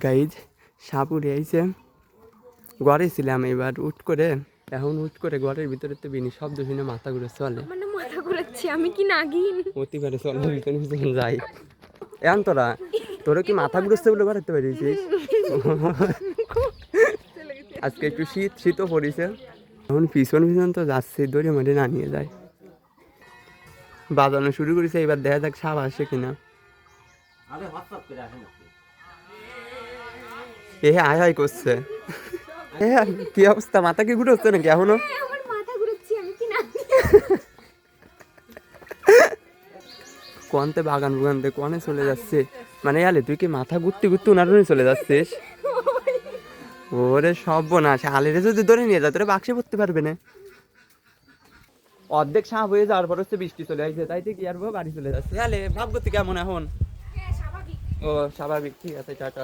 Guys সাপ উড়ে আইছে, ঘরে ছিলাম এবার উঠ করে, এখন উঠ করে ঘরের ভিতরে তো বিনি শব্দ শুনে মাথা ঘুরে চলে, মানে মাথা ঘুরাচ্ছি আমি কি নাগিন? অতি পারে চলে ভিতরে ভিতরে যাই। এখন তোরা কি মাথা ঘুরেছে বলে ঘরেতে বেরিয়েছিস? আজকে একটু শীতও পড়েছে, এখন পিছন পিছন তো যাচ্ছে, দড়ি মাঠে না নিয়ে যায়, বাজানো শুরু করেছে, এবার দেখা যাক সাপ আসে কিনা। এ আয় আয় করছে, কি অবস্থা, মাথা কি ঘুরে হচ্ছে নাকি এখনো? আমার মাথা ঘুরাচ্ছি আমি কি নাগিন? কোনতে বাগান বুগানতে কোনে চলে যাচ্ছে, মানে আলে তুই কি মাথা ঘুরতে ঘুরতে উনারুনি চলে যাচ্ছিস? ওরে সর্বনাশ, আলেরে যদি ধরে নিয়ে যায় তোরে বাক্সে পড়তে পারবে না। অর্ধেক সাপ হয়ে যাওয়ার পর হচ্ছে বৃষ্টি চলে আসছে, তাই তো কি আর বাড়ি চলে যাচ্ছে। আলে ভাবগতি কেমন এখন? ও স্বাভাবিক, ঠিক আছে, টাটা।